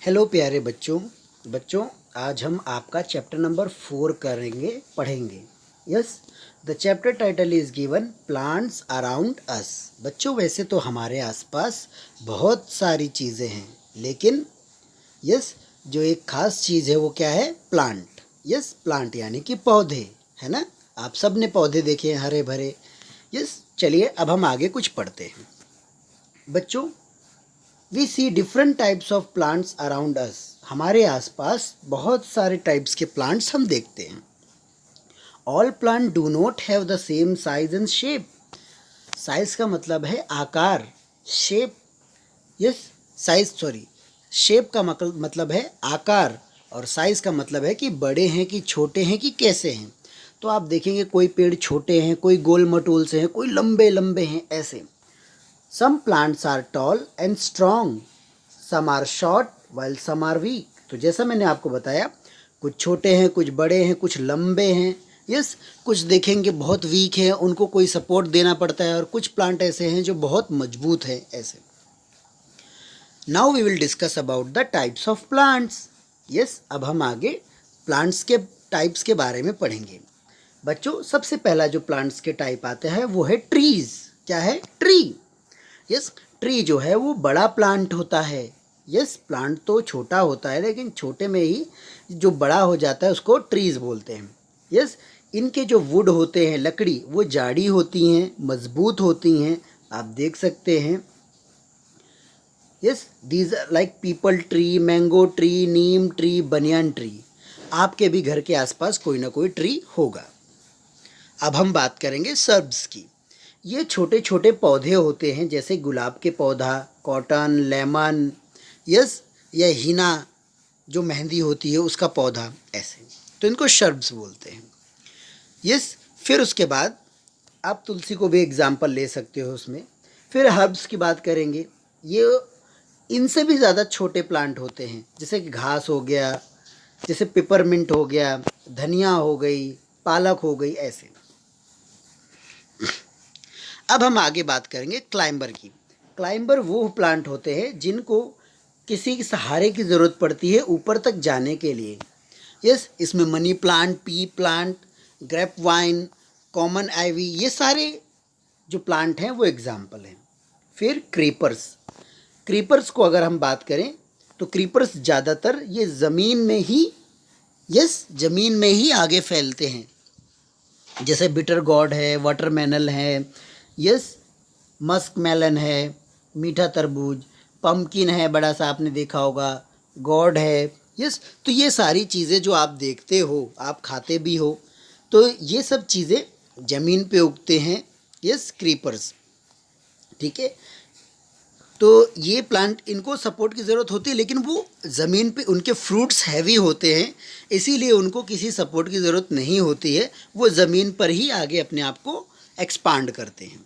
Hello प्यारे बच्चों। बच्चों, आज हम आपका चैप्टर नंबर 4 पढ़ेंगे। Yes, the chapter title is given plants around अस। बच्चों, वैसे तो हमारे आसपास बहुत सारी चीज़ें हैं, लेकिन यस, जो एक खास चीज़ है वो क्या है? प्लांट। यस, प्लांट यानी कि पौधे, है ना? आप सब ने पौधे देखे हैं, हरे भरे। यस, चलिए अब हम आगे कुछ पढ़ते हैं। बच्चों, we see different types of plants around us. हमारे आसपास बहुत सारे टाइप्स के प्लांट्स हम देखते हैं। All plant do not have the same size and shape. Size का मतलब है आकार, शेप। यस, शेप का मतलब है आकार, और साइज का मतलब है कि बड़े हैं कि छोटे हैं कि कैसे हैं। तो आप देखेंगे कोई पेड़ छोटे हैं, कोई गोल मटोल से हैं, कोई लंबे लंबे हैं, ऐसे। Some plants are tall and strong, some are short while some are weak. तो जैसा मैंने आपको बताया, कुछ छोटे हैं, कुछ बड़े हैं, कुछ लंबे हैं। यस, कुछ देखेंगे बहुत वीक हैं, उनको कोई सपोर्ट देना पड़ता है, और कुछ प्लांट ऐसे हैं जो बहुत मजबूत हैं, ऐसे। Now we will discuss about the types of plants. Yes, अब हम आगे प्लांट्स के टाइप्स के बारे में पढ़ेंगे। बच्चों, सबसे पहला जो प्लांट्स के टाइप आता है वो है ट्रीज। क्या है? ट्री। यस, ट्री जो है वो बड़ा प्लांट होता है। यस, प्लांट तो छोटा होता है, लेकिन छोटे में ही जो बड़ा हो जाता है उसको ट्रीज बोलते हैं। यस, इनके जो वुड होते हैं, लकड़ी, वो जाड़ी होती हैं, मजबूत होती हैं। आप देख सकते हैं। Yes, these are like peepal tree, mango tree, neem tree, banyan tree. आपके भी घर के आसपास कोई ना कोई ट्री होगा। अब हम बात करेंगे सर्ब्स की। ये छोटे छोटे पौधे होते हैं, जैसे गुलाब के पौधा, कॉटन, लेमन, यस, या हीना जो मेहंदी होती है उसका पौधा, ऐसे। तो इनको शर्ब्स बोलते हैं। यस, फिर उसके बाद आप तुलसी को भी एग्जाम्पल ले सकते हो उसमें। फिर हर्ब्स की बात करेंगे। ये इनसे भी ज़्यादा छोटे प्लांट होते हैं, जैसे कि घास हो गया, जैसे पिपरमिंट हो गया, धनिया हो गई, पालक हो गई, ऐसे। अब हम आगे बात करेंगे क्लाइंबर की। क्लाइंबर वो प्लांट होते हैं जिनको किसी के सहारे की ज़रूरत पड़ती है ऊपर तक जाने के लिए। यस, इसमें money plant, pea plant, grape vine, common ivy, ये सारे जो प्लांट हैं वो एग्जाम्पल हैं। फिर क्रीपर्स। क्रीपर्स को अगर हम बात करें तो क्रीपर्स ज़्यादातर ये ज़मीन में ही, यस, ज़मीन में ही आगे फैलते हैं। जैसे बिटर गॉड है, वाटरमेलन है, यस, मस्क मेलन है, मीठा तरबूज, पम्पकिन है, बड़ा सा आपने देखा होगा, गॉड है। यस, तो ये सारी चीज़ें जो आप देखते हो, आप खाते भी हो, तो ये सब चीज़ें ज़मीन पे उगते हैं। Yes, creepers. ठीक है, तो ये प्लांट, इनको सपोर्ट की ज़रूरत होती है, लेकिन वो ज़मीन पे, उनके फ्रूट्स हैवी होते हैं, इसीलिए उनको किसी सपोर्ट की ज़रूरत नहीं होती है। वो ज़मीन पर ही आगे अपने आप को एक्सपांड करते हैं।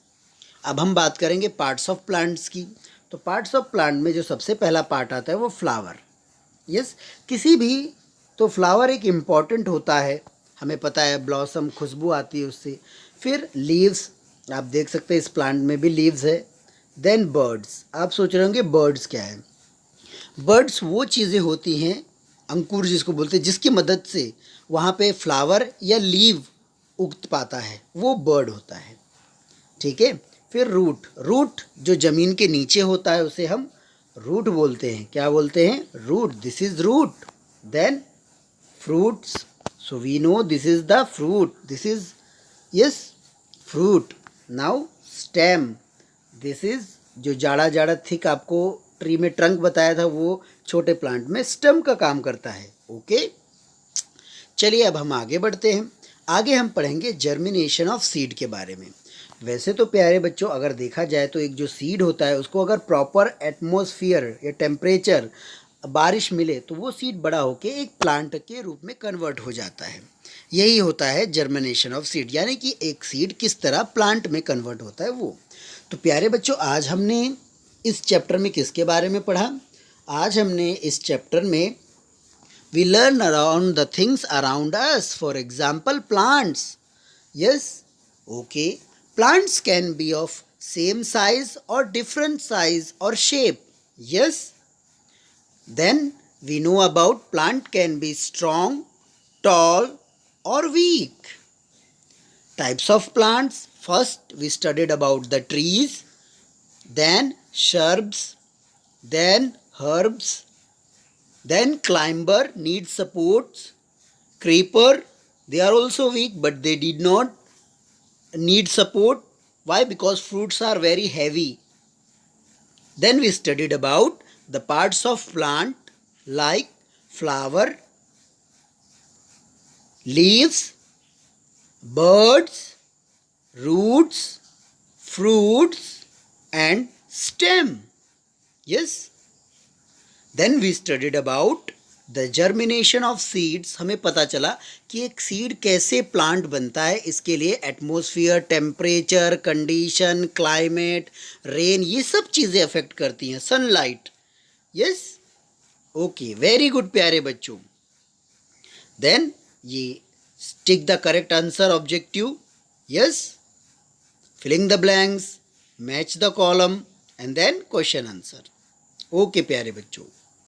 अब हम बात करेंगे पार्ट्स ऑफ प्लांट्स की। तो पार्ट्स ऑफ प्लांट में जो सबसे पहला पार्ट आता है वो फ्लावर। यस, किसी भी, तो फ्लावर एक इम्पॉर्टेंट होता है, हमें पता है, ब्लॉसम, खुशबू आती है उससे। फिर लीव्स, आप देख सकते हैं इस प्लांट में भी लीव्स है। Then birds. आप सोच रहे होंगे बर्ड्स क्या है? बर्ड्स वो चीज़ें होती हैं, अंकुर जिसको बोलते हैं, जिसकी मदद से वहाँ पे फ्लावर या लीव उग पाता है, वो बर्ड होता है। ठीक है। फिर रूट। रूट जो ज़मीन के नीचे होता है उसे हम रूट बोलते हैं। क्या बोलते हैं? Root. This is root. Then fruits. So we know this is the fruit. This is, yes, fruit. Now stem. This is, जो जाड़ा जाड़ा थिक आपको ट्री में ट्रंक बताया था, वो छोटे प्लांट में स्टेम का काम करता है। ओके, चलिए अब हम आगे बढ़ते हैं। आगे हम पढ़ेंगे जर्मिनेशन ऑफ सीड के बारे में। वैसे तो प्यारे बच्चों, अगर देखा जाए तो एक जो सीड होता है उसको अगर प्रॉपर एटमॉस्फेयर या टेम्परेचर, बारिश मिले, तो वो सीड बड़ा होके एक प्लांट के रूप में कन्वर्ट हो जाता है। यही होता है जर्मिनेशन ऑफ सीड, यानी कि एक सीड किस तरह प्लांट में कन्वर्ट होता है वो। तो प्यारे बच्चों, आज हमने इस चैप्टर में किसके बारे में पढ़ा? आज हमने इस चैप्टर में we learn around the things around us, for example plants. Yes, okay, plants can be of same size or different size or shape. Yes, then we know about plant can be strong, tall or weak. Types of plants. First we studied about the trees, then shrubs, then herbs, then climber needs supports, creeper they are also weak but they did not need support. Why? Because fruits are very heavy. Then we studied about the parts of plant like flower, leaves, birds, roots, fruits and stem. Yes. Then we studied about the germination of seeds. हमें पता चला कि एक seed कैसे plant बनता है. इसके लिए atmosphere, temperature, condition, climate, rain, ये सब चीज़ें अफेक्ट करती हैं. Sunlight. Yes. Okay, very good प्यारे बच्चों. देन ये tick the correct answer objective. Yes. Filling the blanks, match the column and then question answer. Okay प्यारे बच्चों.